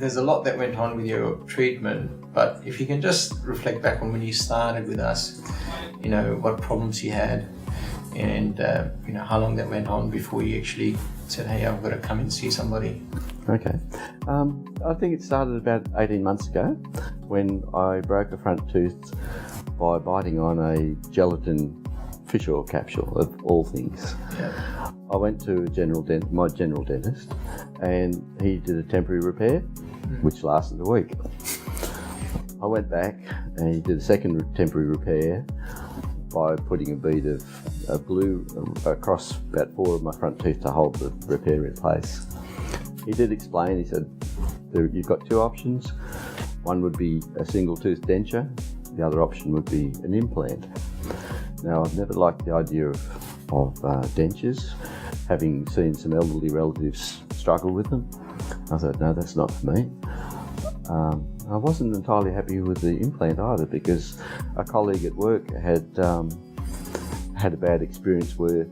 there's a lot that went on with your treatment, but if you can just reflect back on when you started with us, what problems you had, and how long that went on before you actually said, hey, I've got to come and see somebody. Okay. I think it started about 18 months ago when I broke a front tooth by biting on a gelatin fish oil capsule, of all things. Yeah. I went to my general dentist, and he did a temporary repair, which lasted a week. I went back and he did a second temporary repair by putting a bead of glue across about 4 of my front teeth to hold the repair in place. He did explain, he said, you've got 2 options. One would be a single tooth denture, the other option would be an implant. Now, I've never liked the idea of dentures, having seen some elderly relatives struggle with them. I thought, no, that's not for me. I wasn't entirely happy with the implant either, because a colleague at work had had a bad experience where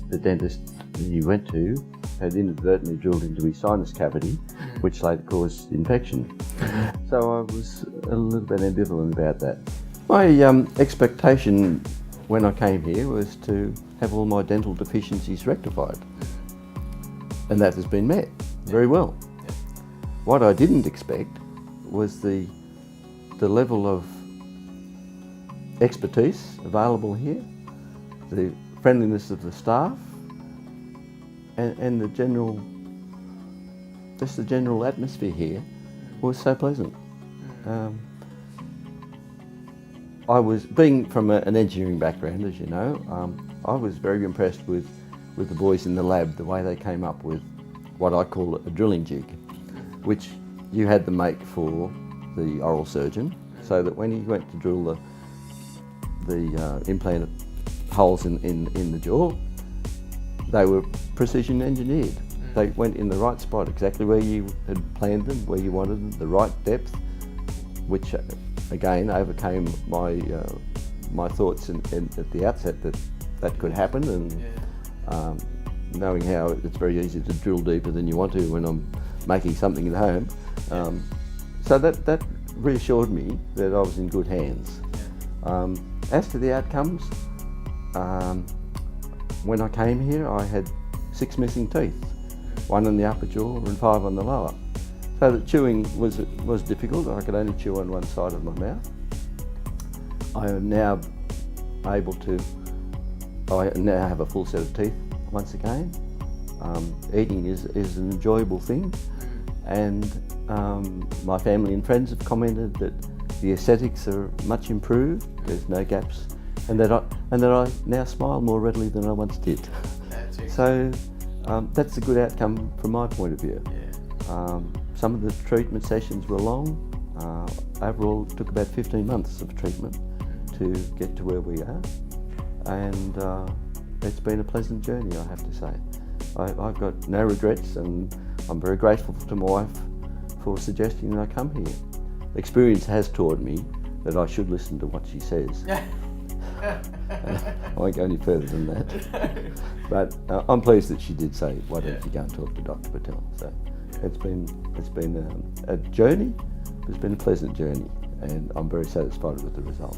the dentist he went to had inadvertently drilled into his sinus cavity, which later caused infection. So I was a little bit ambivalent about that. My expectation when I came here was to have all my dental deficiencies rectified, and that has been met very well. What I didn't expect was the level of expertise available here, the friendliness of the staff, and the general atmosphere here was so pleasant. I was, being from an engineering background, as you know, I was very impressed with the boys in the lab, the way they came up with what I call a drilling jig, which you had them make for the oral surgeon, so that when he went to drill the implant holes in the jaw, they were precision engineered. They went in the right spot, exactly where you had planned them, where you wanted them, the right depth, which again overcame my thoughts at the outset that could happen, and knowing how it's very easy to drill deeper than you want to when I'm making something at home. So that reassured me that I was in good hands. As to the outcomes, when I came here I had 6 missing teeth, 1 in the upper jaw and 5 on the lower. So that chewing was difficult. I could only chew on one side of my mouth. I am now I now have a full set of teeth once again. Eating is an enjoyable thing, and my family and friends have commented that the aesthetics are much improved. There's no gaps, and that I now smile more readily than I once did. So that's a good outcome from my point of view. Some of the treatment sessions were long. Overall, it took about 15 months of treatment to get to where we are, and it's been a pleasant journey, I have to say. I've got no regrets, and I'm very grateful to my wife for suggesting that I come here. Experience has taught me that I should listen to what she says. I won't go any further than that. But I'm pleased that she did say, why don't you go and talk to Dr. Patel? So it's been a journey. It's been a pleasant journey, and I'm very satisfied with the result.